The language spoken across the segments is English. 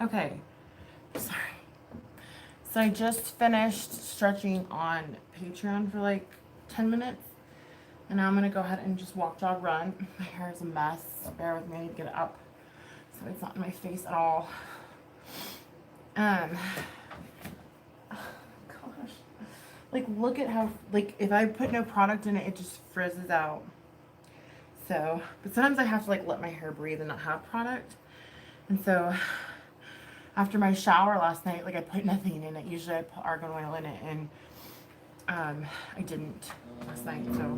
Okay, sorry. So I just finished stretching on Patreon for like 10 minutes. And now I'm gonna go ahead and just walk, jog, run. My hair is a mess. Bear with me, I need to get it up so it's not in my face at all. Um, gosh. Like, look at how, like, if I put no product in it, it just frizzes out. So, but sometimes I have to, like, let my hair breathe and not have product. And so, after my shower last night, like, I put nothing in it. Usually I put argan oil in it, and I didn't last night. So,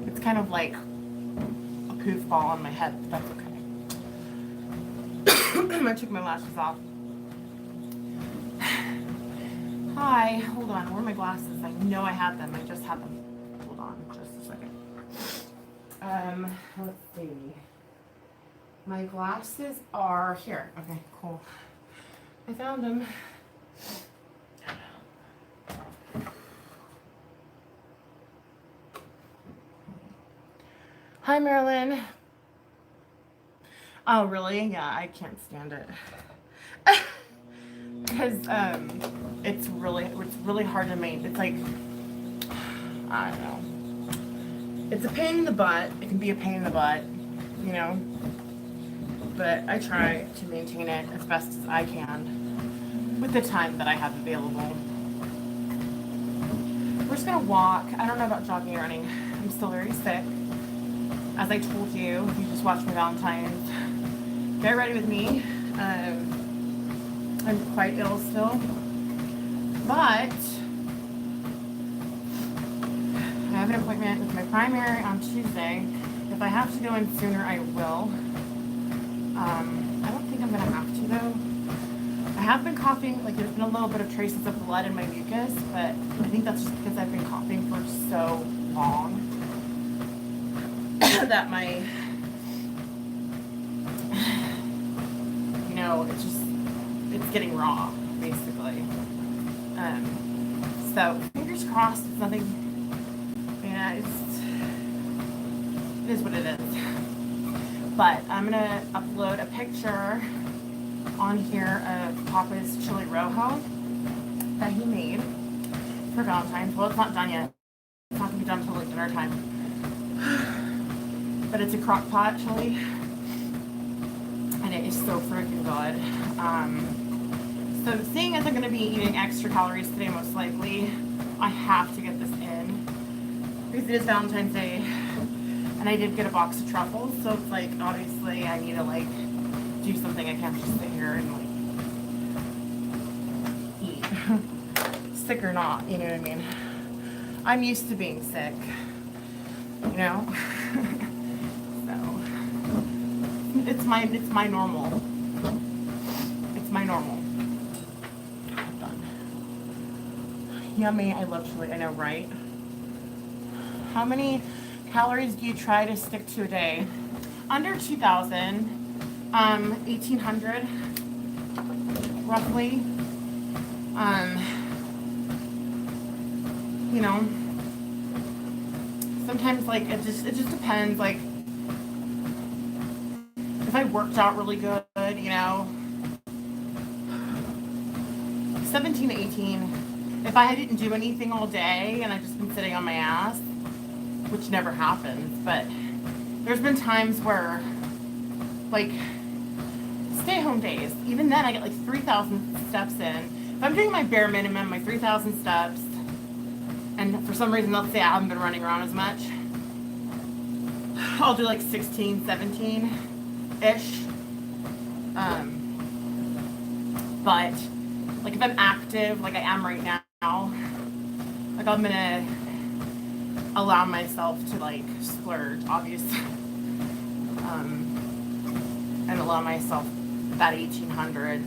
it's kind of like a poof ball on my head, but that's okay. I took my lashes off. Hi, hold on. Where are my glasses? I know I had them. I just had them. Hold on, just a second. Let's see. My glasses are here. Okay, cool. I found them. Hi, Marilyn. Oh, really? Yeah, I can't stand it. Because it's really hard to make. It's like, I don't know. It's a pain in the butt. It can be a pain in the butt, you know. But I try to maintain it as best as I can with the time that I have available. We're just gonna walk. I don't know about jogging or running. I'm still very sick. As I told you, if you just watched my Valentine's, get ready with me. I'm quite ill still, but I have an appointment with my primary on Tuesday. If I have to go in sooner, I will. I don't think I'm gonna have to though. I have been coughing, like there's been a little bit of traces of blood in my mucus, but I think that's just because I've been coughing for so long that my, you know, it's getting raw, basically. So fingers crossed, it's nothing, yeah, it is what it is. But I'm gonna upload a picture on here of Papa's chili rojo that he made for Valentine's. Well, it's not done yet. It's not gonna be done until like dinner time. But it's a crock pot chili, and it is so freaking good. So seeing as I'm gonna be eating extra calories today, most likely, I have to get this in because it is Valentine's Day. And I did get a box of truffles, so it's like, obviously, I need to, like, do something. I can't just sit here and, like, eat. Sick or not, you know what I mean? I'm used to being sick, you know? So, it's my normal. It's my normal. Done. Yummy, I love chili, I know, right? How many calories do you try to stick to a day? Under 2,000, 1,800, roughly. You know, sometimes like it just depends. Like if I worked out really good, you know, 17 to 18. If I didn't do anything all day and I've just been sitting on my ass, which never happens, but there's been times where, like, stay-home days, even then I get like 3,000 steps in. If I'm doing my bare minimum, my 3,000 steps, and for some reason, let's say I haven't been running around as much, I'll do like 16, 17-ish. But, like, if I'm active, like I am right now, like I'm gonna allow myself to like splurge, obviously, and allow myself that 1,800.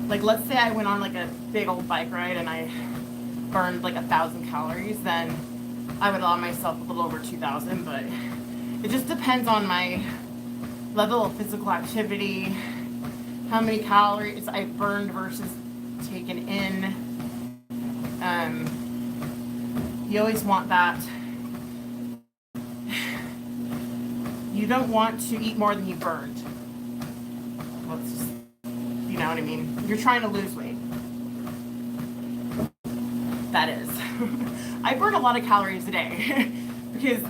Like let's say I went on like a big old bike ride and I burned like 1,000 calories, then I would allow myself a little over 2,000. But it just depends on my level of physical activity, how many calories I burned versus taken in. You always want that. You don't want to eat more than you burned. let's just, you know what I mean? You're trying to lose weight. That is. I burn a lot of calories a day because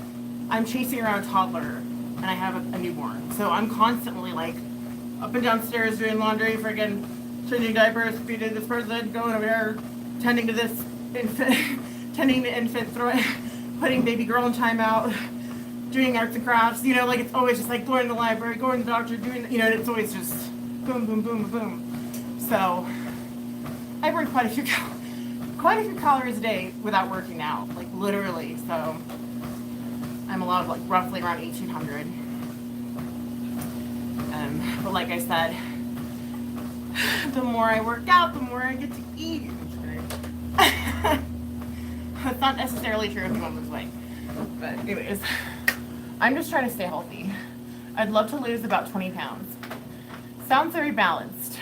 I'm chasing around a toddler and I have a newborn. So I'm constantly like up and downstairs doing laundry, friggin' changing diapers, feeding this person, going over here, tending to this infant, tending to infant, putting baby girl in timeout, doing arts and crafts, you know, like it's always just like going to the library, going to the doctor, doing, you know, it's always just boom, boom, boom, boom. So I burn quite a few calories a day without working out, like literally. So I'm allowed like roughly around 1,800. But like I said, the more I work out, the more I get to eat. That's not necessarily true if you want to lose weight. But anyways, I'm just trying to stay healthy. I'd love to lose about 20 pounds. Sounds very balanced.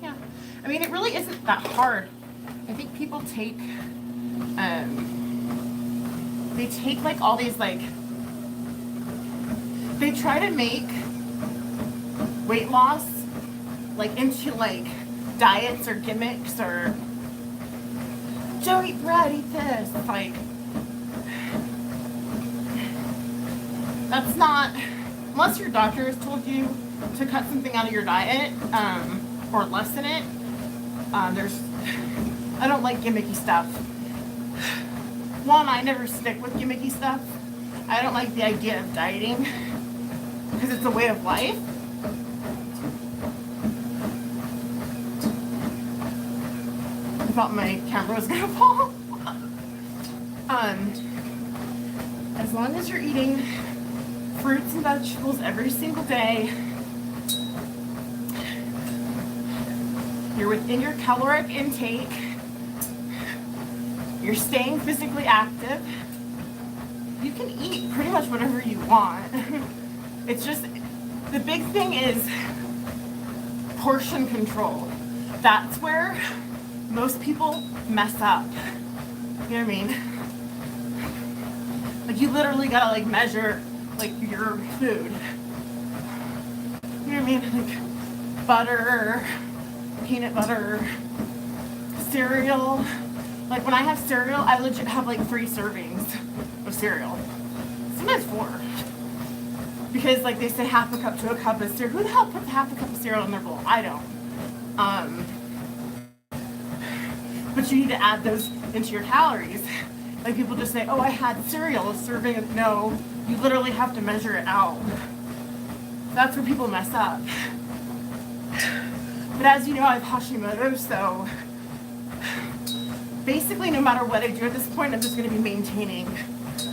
Yeah. I mean, it really isn't that hard. I think people take, they take like all these like, they try to make weight loss like into like diets or gimmicks or don't eat bread, eat this. It's like, that's not, unless your doctor has told you to cut something out of your diet or lessen it, I don't like gimmicky stuff. One, I never stick with gimmicky stuff. I don't like the idea of dieting because it's a way of life. I thought my camera was gonna fall. As long as you're eating fruits and vegetables every single day, you're within your caloric intake, you're staying physically active, you can eat pretty much whatever you want. It's just, the big thing is portion control. That's where most people mess up. You know what I mean? Like you literally gotta like measure like your food. You know what I mean? Like butter, peanut butter, cereal. Like when I have cereal, I legit have like 3 servings of cereal. Sometimes 4. Because like they say half a cup to a cup of cereal. Who the hell puts half a cup of cereal in their bowl? I don't. But you need to add those into your calories. Like people just say, oh, I had cereal, a serving of, no, you literally have to measure it out. That's where people mess up. But as you know, I have Hashimoto's, so basically no matter what I do at this point, I'm just gonna be maintaining.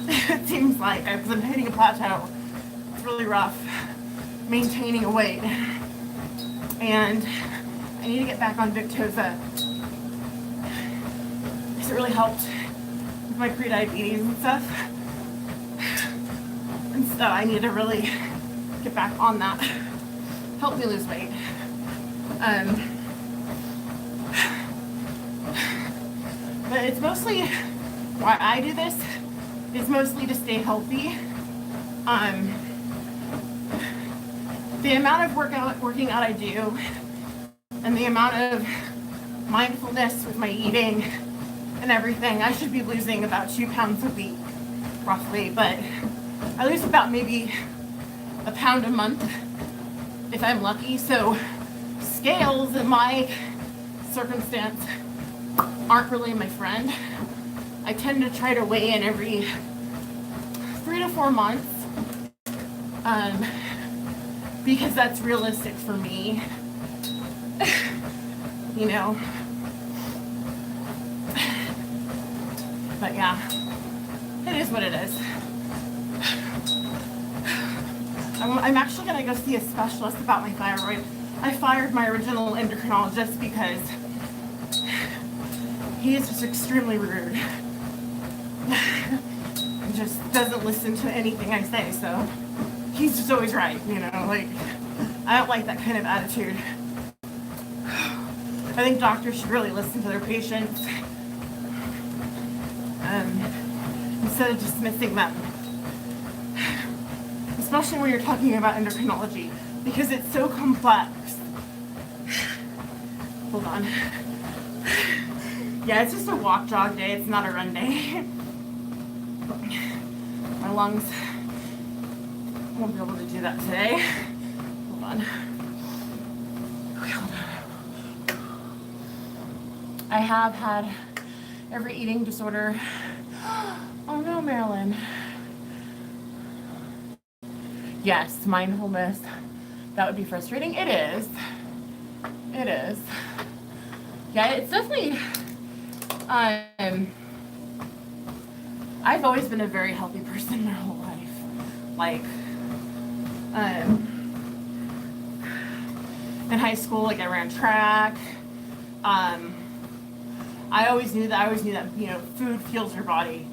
It seems like, because I'm hitting a plateau. It's really rough, maintaining a weight. And I need to get back on Victoza. It really helped with my pre-diabetes and stuff. And so I need to really get back on that. Help me lose weight. But it's mostly, why I do this is mostly to stay healthy. The amount of working out I do and the amount of mindfulness with my eating and everything, I should be losing about 2 pounds a week, roughly, but I lose about maybe a pound a month if I'm lucky. So scales in my circumstance aren't really my friend. I tend to try to weigh in every 3 to 4 months because that's realistic for me. You know. But yeah, it is what it is. I'm actually gonna go see a specialist about my thyroid. I fired my original endocrinologist because he is just extremely rude. He just doesn't listen to anything I say, so he's just always right, you know, like, I don't like that kind of attitude. I think doctors should really listen to their patients instead of dismissing them. Especially when you're talking about endocrinology, because it's so complex Hold on. Yeah, it's just a walk jog day. It's not a run day. My lungs won't be able to do that today. Hold on. Okay, hold on. I have had every eating disorder. Oh no, Marilyn. Yes, mindfulness. That would be frustrating. It is. It is. Yeah, it's definitely. I've always been a very healthy person my whole life. Like, in high school, like I ran track. I always knew that, you know, food fuels your body.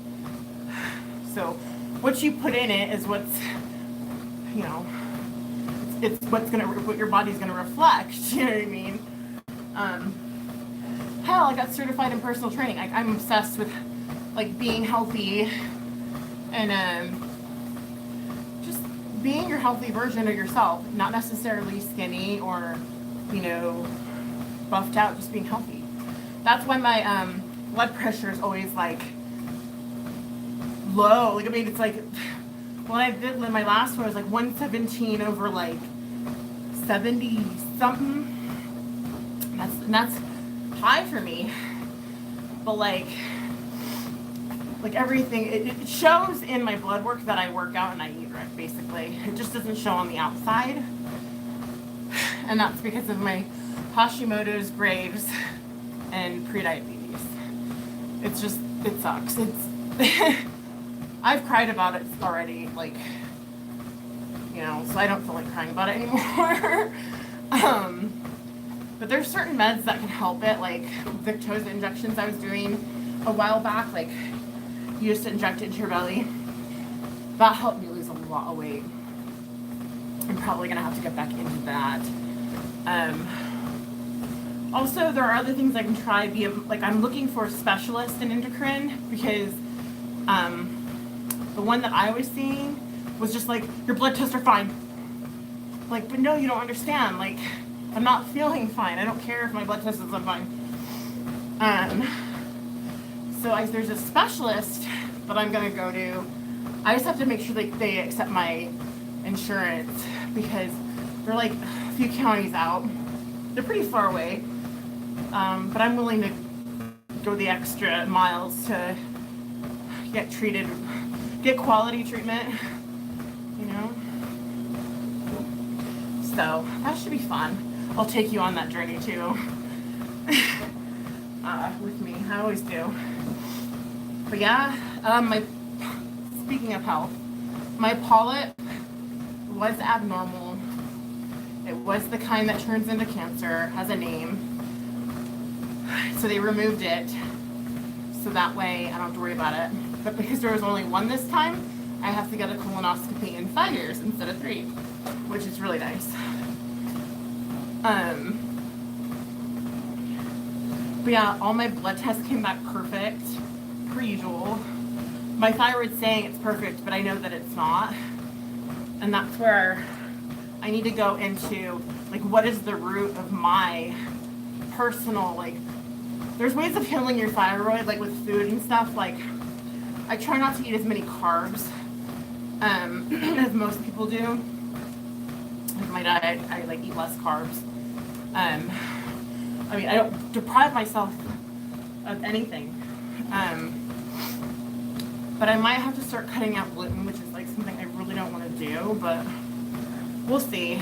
So what you put in it is what's, you know, it's what your body's gonna reflect. You know what I mean? Hell, I got certified in personal training. I'm obsessed with like being healthy and just being your healthy version of yourself, not necessarily skinny or, you know, buffed out, just being healthy. That's why my blood pressure is always like low. Like, I mean, it's like when I did my last one, it was like 117 over like 70 something. That's high for me. But like everything, it shows in my blood work that I work out and I eat right, basically. It just doesn't show on the outside. And that's because of my Hashimoto's, Graves, and prediabetes. It's just, it sucks. It's I've cried about it already, like, you know, so I don't feel like crying about it anymore. But there's certain meds that can help it, like Victoza injections I was doing a while back, like you just inject it into your belly. That helped me lose a lot of weight. I'm probably gonna have to get back into that. Also, there are other things I can try. Like, I'm looking for a specialist in endocrine because the one that I was seeing was just like, your blood tests are fine. Like, but no, you don't understand. Like, I'm not feeling fine. I don't care if my blood test is fine. So there's a specialist that I'm gonna go to. I just have to make sure they accept my insurance because they're like a few counties out. They're pretty far away. But I'm willing to go the extra miles to get treated, get quality treatment, you know? So that should be fun. I'll take you on that journey too. With me, I always do. But yeah, speaking of health, my polyp was abnormal. It was the kind that turns into cancer, has a name. So they removed it, so that way I don't have to worry about it. But because there was only one this time, I have to get a colonoscopy in 5 years instead of 3, which is really nice. But yeah, all my blood tests came back perfect, per usual. My thyroid's saying it's perfect, but I know that it's not. And that's where I need to go into, like, what is the root of my personal, like, there's ways of healing your thyroid, like with food and stuff. Like, I try not to eat as many carbs as most people do. With my diet, I like eat less carbs. I mean, I don't deprive myself of anything. But I might have to start cutting out gluten, which is like something I really don't want to do, but we'll see.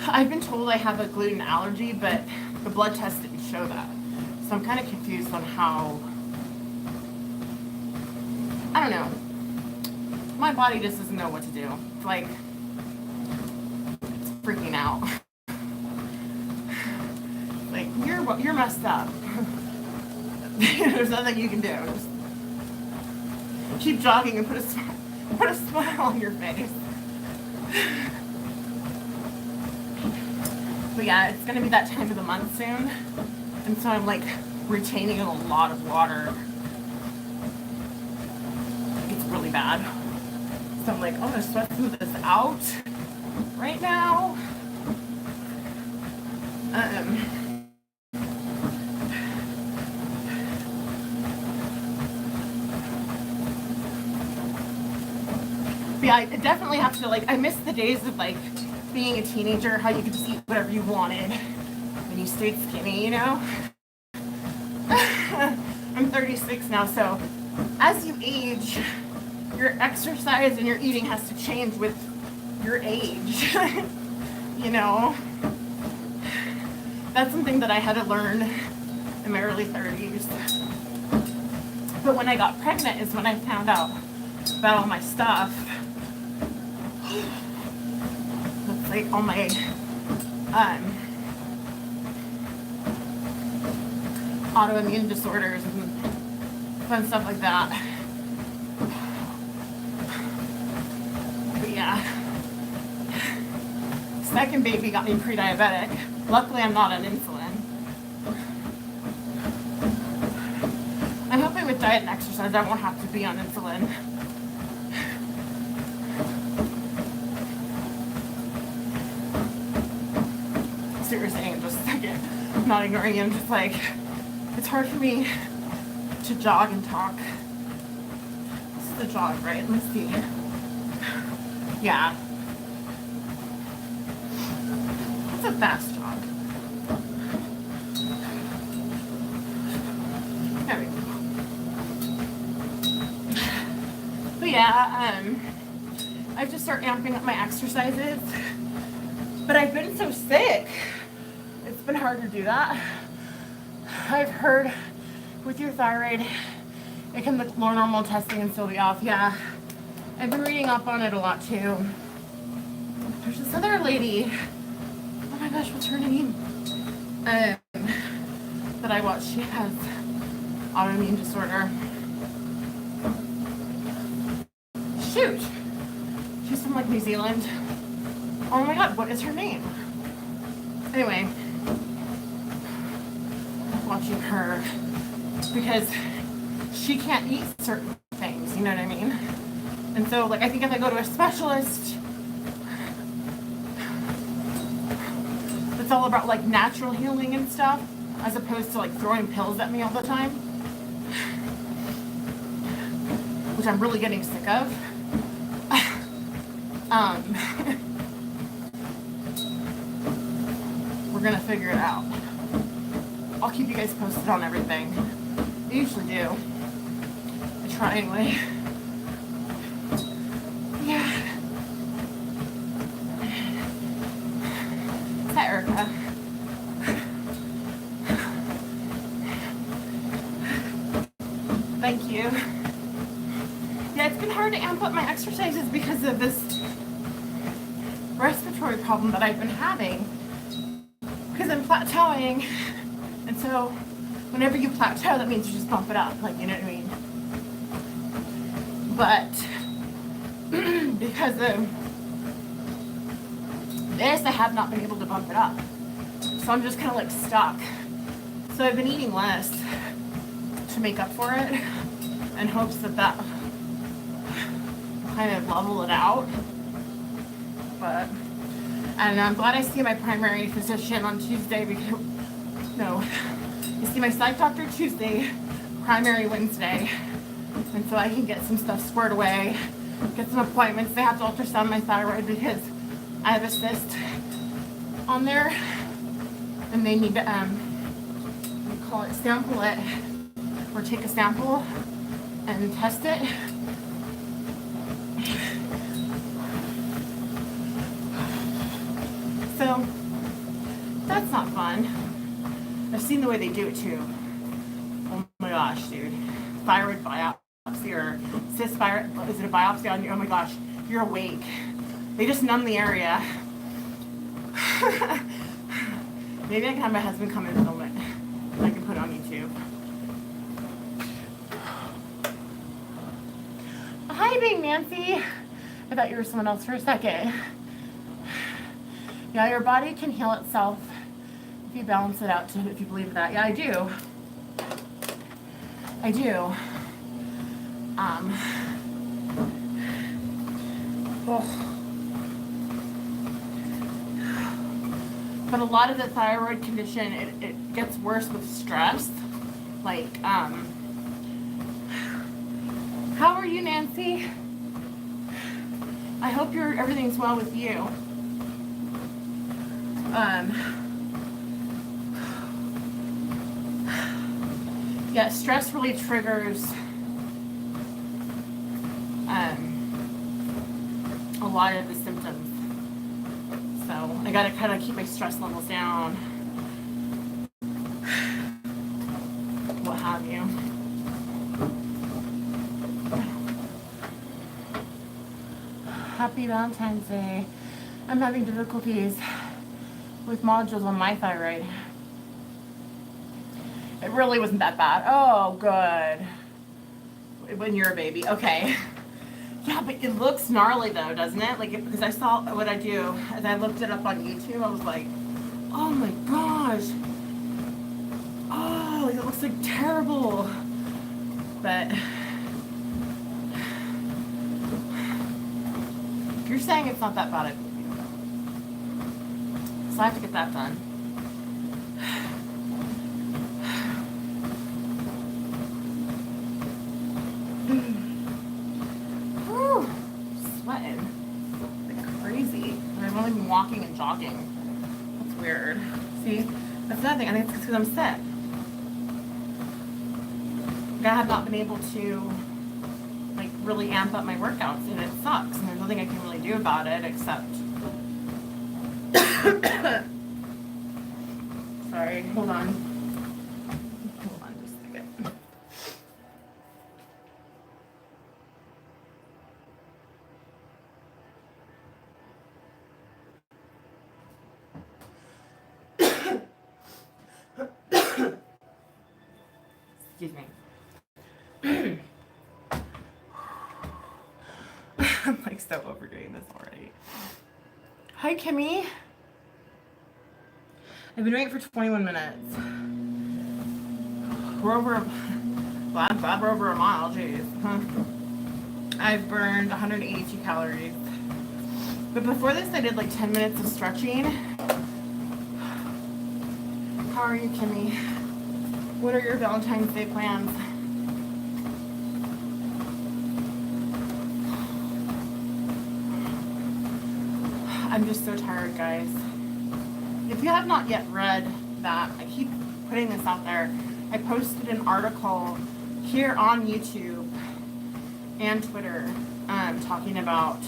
I've been told I have a gluten allergy, but the blood test didn't show that. So I'm kind of confused on how, I don't know. My body just doesn't know what to do. It's like, it's freaking out. Like, you're messed up. There's nothing you can do. Just keep jogging and put a smile on your face. But yeah, it's gonna be that time of the month soon, and so I'm like retaining a lot of water. It's really bad. So I'm like, I'm gonna sweat some of this out right now. Yeah, I definitely have to, like, I miss the days of, like, being a teenager, how you could just eat whatever you wanted when you stayed skinny, you know? I'm 36 now, so as you age, your exercise and your eating has to change with your age, you know? That's something that I had to learn in my early 30s. But when I got pregnant is when I found out about all my stuff. It's like all my autoimmune disorders and fun stuff like that. But yeah, second baby got me pre-diabetic. Luckily, I'm not on insulin. I'm hoping with diet and exercise, I won't have to be on insulin. Seriously, in just a second. I'm not ignoring you. I'm just like, it's hard for me to jog and talk. This is the jog, right? Let's see. Yeah. It's a fast jog. There we go. But yeah, I've just started amping up my exercises. But I've been so sick. It's been hard to do that. I've heard with your thyroid, it can look more normal testing and still be off. Yeah, I've been reading up on it a lot too. There's this other lady, oh my gosh, what's her name? That I watch, she has autoimmune disorder. Shoot, she's from like New Zealand. Oh my god, what is her name? Anyway, watching her because she can't eat certain things, you know what I mean? And so, like, I think if I go to a specialist that's all about, like, natural healing and stuff, as opposed to, like, throwing pills at me all the time, which I'm really getting sick of, we're gonna figure it out. I'll keep you guys posted on everything. I usually do. I try anyway. Yeah. Hi, Erica. Thank you. Yeah, it's been hard to amp up my exercises because of this respiratory problem that I've been having. Because I'm plateauing. And so, whenever you plateau, that means you just bump it up, like, you know what I mean? But, because of this, I have not been able to bump it up. So I'm just kind of like stuck. So I've been eating less to make up for it, in hopes that that will kind of level it out. But, and I'm glad I see my primary physician on Tuesday because, no, I see my psych doctor Tuesday, primary Wednesday, and so I can get some stuff squared away, get some appointments. They have to ultrasound my thyroid because I have a cyst on there, and they need to, call it, sample it, or take a sample and test it. So, that's not fun. I've seen the way they do it too. Oh my gosh, dude. Thyroid biopsy or cyst thyroid, is it a biopsy on you? Oh my gosh, you're awake. They just numb the area. Maybe I can have my husband come and film it. I can put it on YouTube. Hi, Big Nancy. I thought you were someone else for a second. Yeah, your body can heal itself if you balance it out, too, if you believe that. Yeah, I do. I do. But a lot of the thyroid condition, it gets worse with stress. Like, how are you, Nancy? I hope everything's well with you. Yeah, stress really triggers a lot of the symptoms. So I gotta kind of keep my stress levels down. What have you. Happy Valentine's Day. I'm having difficulties with modules on my thyroid. It really wasn't that bad. Oh, good. When you're a baby. Okay. Yeah, but it looks gnarly though, doesn't it? Like, because I saw what I do, as I looked it up on YouTube, I was like, oh my gosh. Oh, it looks like terrible. But you're saying it's not that bad. So I have to get that done. Whew, sweating like crazy. I've only been walking and jogging. That's weird. See, that's nothing. I think it's because I'm sick. I have not been able to like really amp up my workouts, and it sucks. And there's nothing I can really do about it except. Sorry, hold on. Hold on just a second. Excuse me. I'm like so overdoing this already. Hi, Kimmy. I've been waiting for 21 minutes. We're over glad we're over a mile, jeez. I've burned 182 calories. But before this, I did like 10 minutes of stretching. How are you, Kimmy? What are your Valentine's Day plans? I'm just so tired, guys. If you have not yet read that, I keep putting this out there. I posted an article here on YouTube and Twitter talking about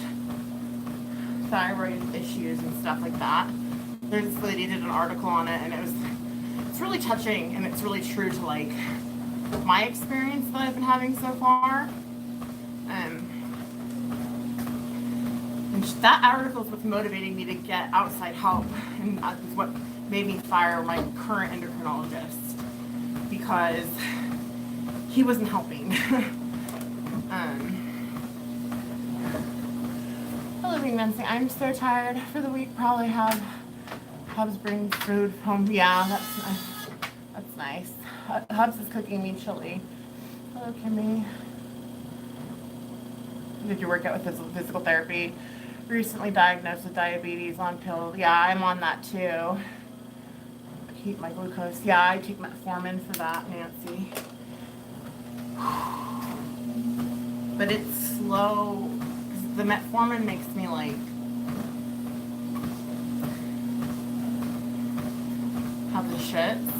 thyroid issues and stuff like that. This lady did an article on it, and it's really touching, and it's really true to like my experience that I've been having so far. And that article is what's motivating me to get outside help, and that's what made me fire my current endocrinologist, because he wasn't helping. Hello, Nancy. I'm so tired for the week. Probably have Hubs bring food home. Yeah, that's nice. Hubs is cooking me chili. Hello, Kimmy. Did you work out with physical therapy? Recently diagnosed with diabetes, on pill. Yeah, I'm on that too. I keep my glucose. Yeah, I take metformin for that, Nancy. But it's slow. The metformin makes me like have the shits.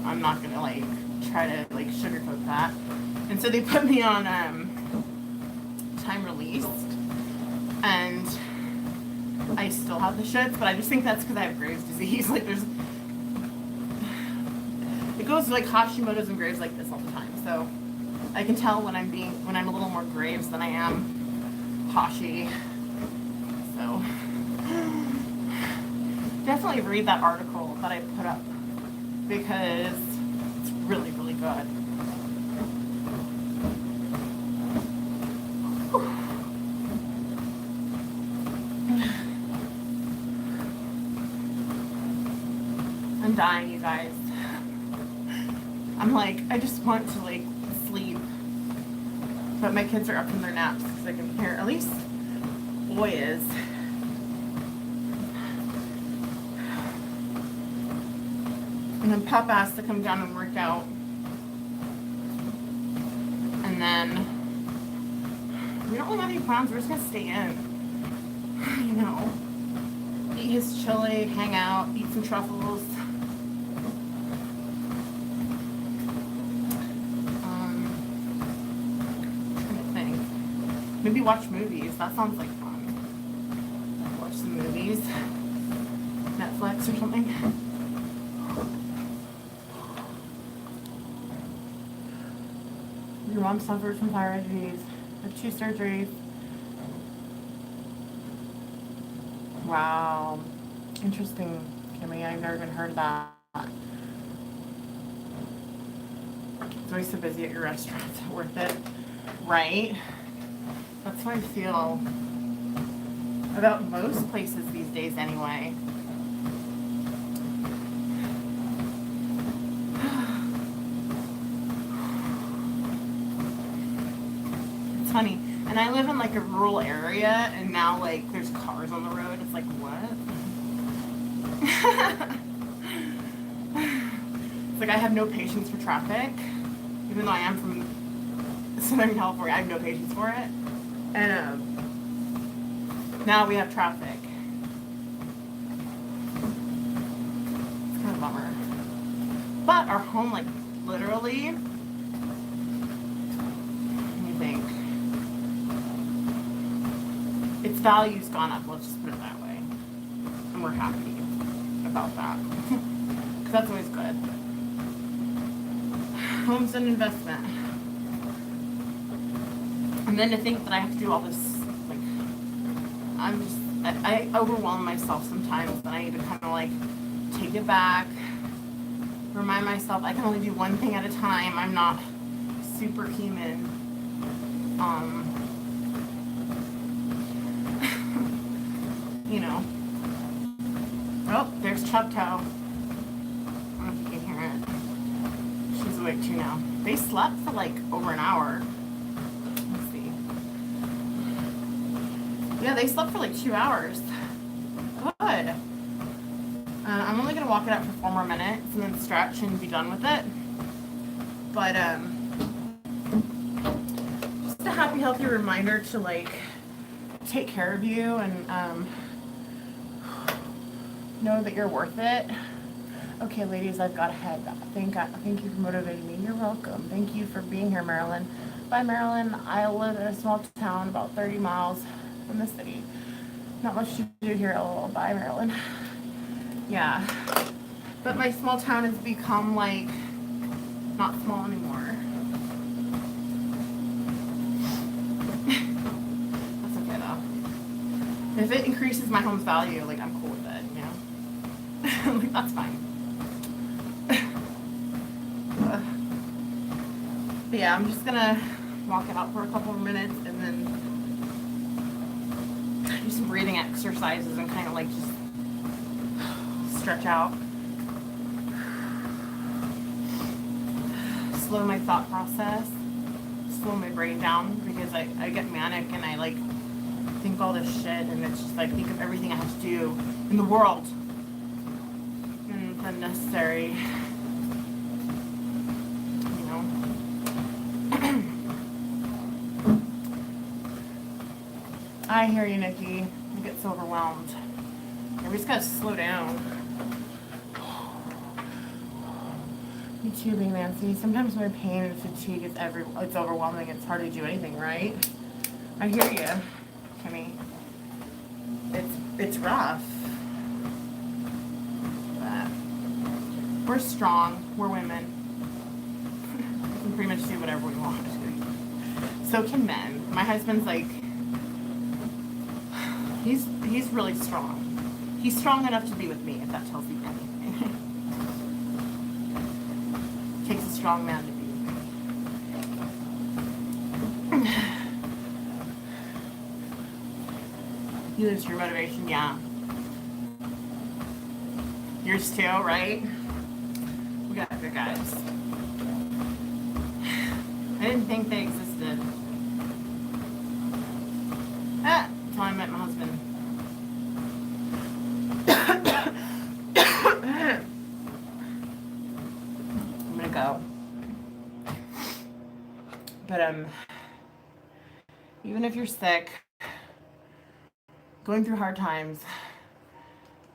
I'm not gonna like try to like sugarcoat that. And so they put me on time released, and I still have the shits, but I just think that's because I have Graves' disease. Like it goes like Hashimoto's and Graves like this all the time. So I can tell when I'm a little more Graves than I am Hashi. So definitely read that article that I put up, because it's really, really good. I'm dying, you guys. I'm like, I just want to like sleep, but my kids are up from their naps because I can hear, at least boy is. And then Papa has to come down and work out. And then we don't really have any plans. We're just gonna stay in. You know, eat his chili, hang out, eat some truffles. Trying to think. Maybe watch movies. That sounds like fun. Watch some movies. Netflix or something. Your mom suffers from thyroid disease. Had 2 surgeries. Wow. Interesting, Kimmy. I've never even heard of that. It's always so busy at your restaurant. It's worth it. Right? That's how I feel about most places these days anyway. It's funny. And I live in like a rural area, and now like there's cars on the road. It's like, what? It's like I have no patience for traffic, even though I am from Southern California. I have no patience for it. And now we have traffic. It's kind of a bummer. But our home, like literally, let me think. Its value's gone up, let's just put it that way. And we're happy about that. Because that's always good. Home's an investment. And then to think that I have to do all this, like, I overwhelm myself sometimes, and I need to kind of like take it back, remind myself I can only do one thing at a time. I'm not superhuman. You know. Oh, there's Chub Toe. I don't know if you can hear it. She's awake too now. They slept for like over an hour. Let's see. Yeah, they slept for like 2 hours. Good. I'm only gonna walk it out for 4 more minutes and then stretch and be done with it. But just a happy, healthy reminder to like take care of you and know that you're worth it. Okay, ladies, I've got to head. Thank you for motivating me. You're welcome. Thank you for being here, Marilyn. Bye, Marilyn. I live in a small town about 30 miles from the city. Not much to do here. LOL. Bye, Marilyn. Yeah. But my small town has become, like, not small anymore. That's okay, though. If it increases my home's value, like, I'm cool with it, you know? Like, that's fine. But yeah, I'm just gonna walk it out for a couple of minutes and then do some breathing exercises and kind of like just stretch out. Slow my thought process, slow my brain down, because I get manic and I like think all this shit, and it's just like think of everything I have to do in the world, and it's unnecessary. I hear you, Nikki. You get so overwhelmed. We just gotta slow down. Me too, Big Nancy. Sometimes my pain and fatigue is it's overwhelming. It's hard to do anything, right? I hear you, Kimmy. It's rough. But we're strong. We're women. We can pretty much do whatever we want. So can men. My husband's like, he's really strong. He's strong enough to be with me, if that tells you anything. It takes a strong man to be with me. You lose your motivation, yeah. Yours too, right? We got good guys. I didn't think they existed. Until I met my husband. Even if you're sick, going through hard times.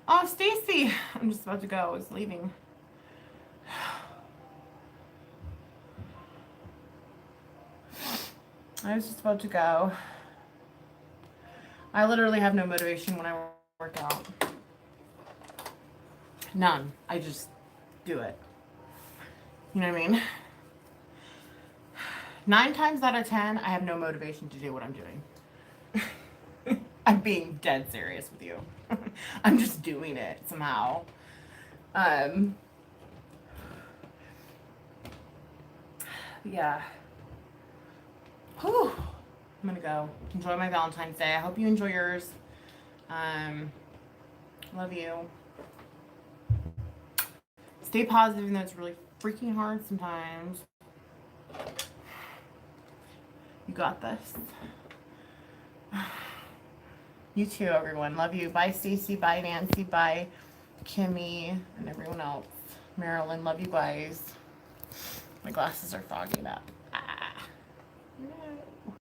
Oh, Stacy, I'm just about to go. It's leaving. I was just about to go. I literally have no motivation when I work out. None. I just do it. You know what I mean? 9 times out of 10, I have no motivation to do what I'm doing. I'm being dead serious with you. I'm just doing it somehow. Yeah. Whew. I'm gonna go enjoy my Valentine's Day. I hope you enjoy yours. Love you. Stay positive, even though it's really freaking hard sometimes. You got this. You too, everyone. Love you. Bye, Stacy. Bye, Nancy. Bye, Kimmy, and everyone else. Marilyn, love you guys. My glasses are fogging up. Ah. No.